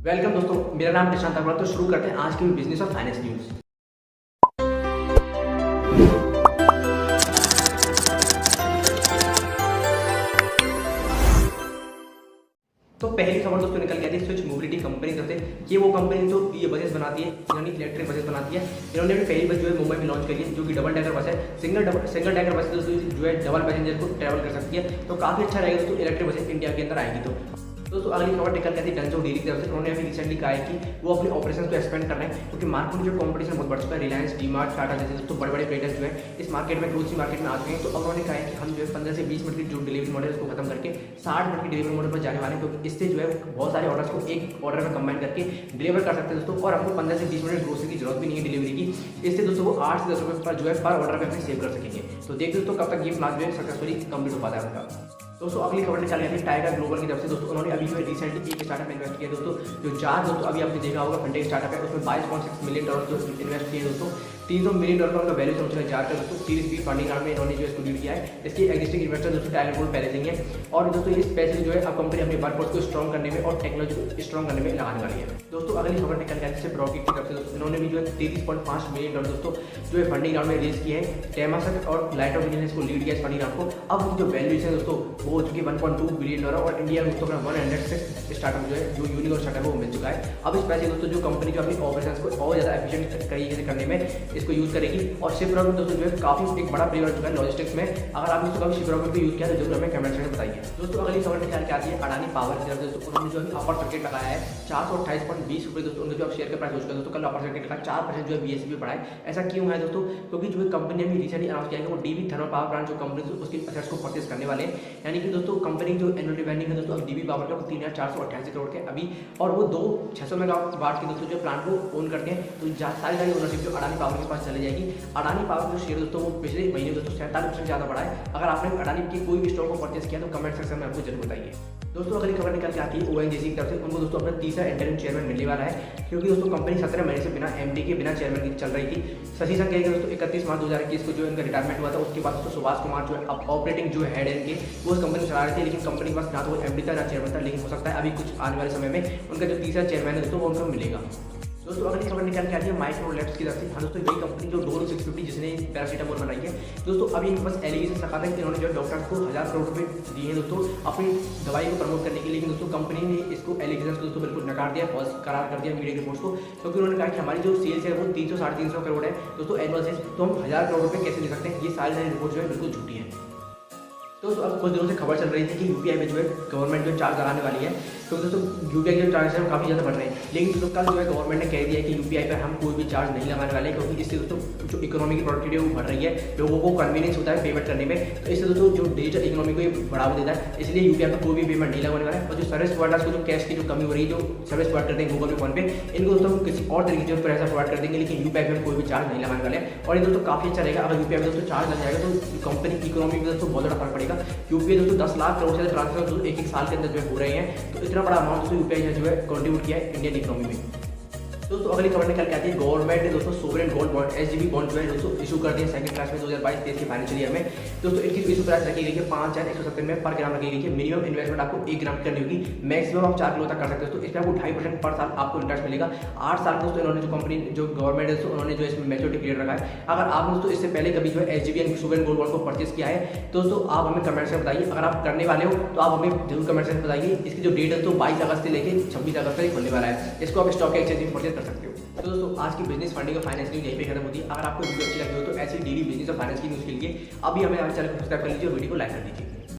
Welcome दोस्तों, मेरा नाम प्रशांत अग्रवाल। तो शुरू करते हैं आज की बिजनेस और फाइनेंस न्यूज़। तो पहली खबर दोस्तों निकल के आती है स्विच मोबिलिटी कंपनी तरफ से। ये वो कंपनी जो ये बसेस बनाती है, यानी इलेक्ट्रिक बसेस बनाती है। इन्होंने भी पहली बस जो है मुंबई में लॉन्च करी है, जो कि डबल डेकर बस है। सिंगल डेकर बस दोस्तों जो है डबल पैसेंजर को ट्रैवल कर सकती है। तो काफ़ी अच्छा रहेगा दोस्तों, इलेक्ट्रिक बसेस इंडिया के अंदर आएगी। तो दोस्तों अगली खबर निकल के आती है डेंसो डेयरी की तरफ से। उन्होंने अभी रिसेंटली कहा है कि वो अपने ऑपरेशन को एक्सपेंड कर रहे हैं, क्योंकि मार्केट में जो कंपटीशन बहुत बढ़ चुका है। रिलायंस, डीमार्ट, टाटा जैसे दोस्तों बड़े बड़े प्लेयर्स जो है इस मार्केट में ग्रोसरी मार्केट में आ चुके हैं। तो अब उन्होंने कहा है कि हम जो है 15 से 20 मिनट की जो डिलीवरी मॉडल है उसको खत्म करके 60 मिनट की डिलीवरी मॉडल पर जाने वाले हैं, क्योंकि इससे जो है बहुत सारे ऑर्डर्स को एक ऑर्डर में कंबाइन करके डिलीवर कर सकते हैं दोस्तों। और हमको 15 से 20 मिनट ग्रोसरी की जरूरत भी नहीं है डिलीवरी की। इससे दोस्तों वो 8 से 10 रुपये पर जो है पर ऑर्डर पे अपने सेव कर सकेंगे। तो देखते दोस्तों कब तक ये प्लान जो है सक्सेसफुली कंप्लीट हो पाता है उनका। दोस्तों अगली खबर निकाली जाती है टाइगर ग्लोबल की तरफ से। दोस्तों उन्होंने अभी जो है रिसेंटली एक स्टार्टअप में इन्वेस्ट किया दोस्तों, जो चार दोस्तों अभी आपने देखा होगा फंडिंग स्टार्टअप है, उसमें $22.6 मिलियन जो इन्वेस्ट किए दोस्तों। $300 मिलियन का उनका वैल्यूशन हो चुका है जार का दोस्तों। सीरीज बी फंडिंग राउंड में इन्होंने जो इसको लीड किया है। इसके एग्जिस्टिंग इन्वेस्टर दोस्तों टाइगर ग्लोबल पहले से ही है। और दोस्तों ये स्पेशली जो है अब कंपनी अपने वर्कफोर्स को स्ट्रॉन्ग करने में और टेक्नोलॉजी को स्ट्रॉन्ग करने में लगाने वाली है। दोस्तों अगली खबर निकल के आती है रॉकेट की तरफ से। दोस्तों इन्होंने भी जो है $33.5 मिलियन दोस्तों जो है फंडिंग राउंड में रेज किए हैं। टेमासक और लाइट ऑफ इंडिया ने इसको लीड किया इस फंडिंग राउंड को। अब उनकी जो वैल्यूएशन है दोस्तों वो हो चुकी है $1.2 बिलियन और इंडिया में दोस्तों अपना 106 स्टार्टअप जो है जो यूनिकॉर्न स्टार्टअप है वो मिल चुका है। अब इस पैसे दोस्तों जो कंपनी जो अपनी ऑपरेशंस को और ज़्यादा एफिशिएंट तरीके से करने में इसको यूज़ करेगी। और शिपरॉकेट दोस्तों जो है काफ़ी एक बड़ा प्लेयर हो चुका है लॉजिस्टिक्स में। अगर आपने इसको कभी शिपरॉकेट पे यूज़ किया तो जरूर हमें कमेंट सेक्शन में बताइए। दोस्तों अगली खबर निकाल के आती है अडानी पावर की तरफ से। दोस्तों उन्होंने जो है अपर सर्किट लगाया है 428.20 दोस्तों। उनका जो शेयर का प्राइस हो चुका है दोस्तों, कल अपर सर्किट का 4% जो है बीएससी पे बढ़ा है। ऐसा क्यों है दोस्तों? क्योंकि जो है कंपनी ने भी रिसेंटली अनाउंस किया है कि वो डीबी थर्मल पावर प्लांट जो कंपनी उसकी असेट्स को परचेस करने वाले हैं। यानी कि दोस्तों कंपनी जो एनुअल रेवेन्यू है दोस्तों डीबी पावर का 3,488 करोड़ के अभी, और वो 600 मेगावाट की दोस्तों जो प्लांट को ओन करते हैं। तो सारी ओनरशिप जो अडानी पावर के पास चली जाएगी। अडानी पावर जो शेयर दोस्तों वो पिछले महीने दोस्तों 47% ज़्यादा बढ़ा है। अगर आपने अडानी की कोई भी स्टॉक को परचेस किया तो कमेंट सेक्शन में आपको जरूर बताइए। दोस्तों अगली खबर निकल के आती है ओएनजीसी की तरफ से। उनको दोस्तों अपना तीसरा इंटरिम चेयरमैन मिलने वाला है, क्योंकि दोस्तों कंपनी 17 महीने से बिना एमडी के बिना चेयरमैन की चल रही थी। शशि संघ के दोस्तों 31 मार्च 2021 को जो इनका रिटायरमेंट हुआ था। उसके बाद दोस्तों सुभाष कुमार जो है अब ऑपरेटिंग जो हेड है इनके वो उस कंपनी चला रहे थे, लेकिन कंपनी के पास ना तो वो एमडी था ना चेयरमैन था। लेकिन हो सकता है अभी कुछ आने वाले समय में उनका जो तीसरा चेयरमैन है दोस्तों वो उनको मिलेगा। दोस्तों अगली खबर निकल के आती है माइक्रोलैब्स की तरफ से। हाँ दोस्तों यही कंपनी जो डोलो 650 जिसने पैरासीटामोल बनाई है दोस्तों, अभी इनके पास एलिगेशन रखा था कि इन्होंने जो डॉक्टर्स को 1000 करोड़ रुपए दिए हैं दोस्तों अपनी दवाई को प्रमोट करने के लिए। लेकिन दोस्तों कंपनी ने इसको एलिगेशन को दोस्तों बिल्कुल नकार दिया, फॉल्स करार कर दिया मीडिया रिपोर्ट्स को, क्योंकि उन्होंने कहा कि हमारी जो सेल्स है वो 300 साढ़े 300 करोड़ है दोस्तों एनुअल सेल्स, तो हम 1000 करोड़ रुपये कैसे ले सकते हैं? ये सारी रिपोर्ट जो है बिल्कुल झूठी है। तो अब कुछ दिनों से खबर चल रही थी कि यूपीआई में जो है गवर्नमेंट जो चार्ज लगाने वाली है, क्योंकि दोस्तों यूपीआई के चार्ज हम काफ़ी ज़्यादा बढ़ रहे हैं। लेकिन दोस्तों कल जो है गवर्नमेंट ने कह दिया है कि यूपीआई पर हम कोई भी चार्ज नहीं लगाने वाले, क्योंकि इससे दोस्तों जो इकोनॉमी की प्रोडक्टिविटी है वो बढ़ रही है, लोगों को कन्वीनियंस होता है पेमेंट करने में। तो इससे दोस्तों जो डिजिटल इकोनॉमी को ये बढ़ावा देता है, इसलिए यूपीआई पर कोई भी पेमेंट नहीं लगाने वाला है। और जो सर्विस प्रोवाइडर्स को जो कैश की जो कमी हो रही है, जो सर्विस प्रोवाइड करते हैं गूगल पे, फोन पे, इनको दोस्तों हम किसी और तरीके से पैसा प्रोवाइड कर देंगे, लेकिन यूपीआई पर कोई भी चार्ज नहीं लगाने वाले हैं। और ये दोस्तों काफ़ी अच्छा रहेगा। अगर यूपीआई में दोस्तों चार्ज लग जाएगा तो कंपनी की इकोनॉमी में दोस्तों बहुत ज़्यादा फर्क पड़ेगा। यूपीआई दोस्तों 10 लाख करोड़ से ट्रांसफर एक साल के अंदर जो है हो रहे हैं। तो इतना बड़ा अमाउंट दोस्तों यूपीआई जो है कंट्रीब्यूट किया है इंडियन इकोनॉमी में। दोस्तों अगली खबर निकल के आती है गवर्नमेंट ने दोस्तों sovereign gold bond SGB bond जो है दोस्तों इशू कर दिए सेकंड क्लास में 2022-23 के फाइनेंशियल ईयर में। दोस्तों इनकी इशू प्राइस रखी गई है 5,170 में पर ग्राम रखी गई है। मिनिमम इन्वेस्टमेंट आपको 1 ग्राम करनी होगी, मैक्सिमम आप 4 किलो तक कर सकते हो। तो इस पर आपको 2.5% पर साल आपको इंटरेस्ट मिलेगा। 8 साल दोस्तों इन्होंने जो कंपनी जो गवर्नमेंट है उन्होंने जो इसमें मैच्योरिटी पीरियड रखा है। अगर आप दोस्तों इससे पहले कभी जो है SGB and sovereign gold bond को परचेस किया है तो दोस्तों आप हमें कमेंट से बताइए। अगर आप करने वाले हो तो आप हमें जरूर कमेंट से बताइए। इसकी जो डेट है तो 22 अगस्त से लेकर 26 अगस्त तक खुलने वाला है। इसको आप स्टॉक एक्सचेंज में परचेस कर सकते हो। तो दोस्तों आज की बिजनेस फंडिंग और फाइनेंस न्यूज़ यहीं पे खत्म होती है। अगर आपको वीडियो अच्छी लगी हो तो ऐसी डेली बिजनेस और फाइनेंस की न्यूज़ के लिए अभी हमें हमारे चैनल को सब्सक्राइब कर लीजिए और वीडियो को लाइक कर दीजिए।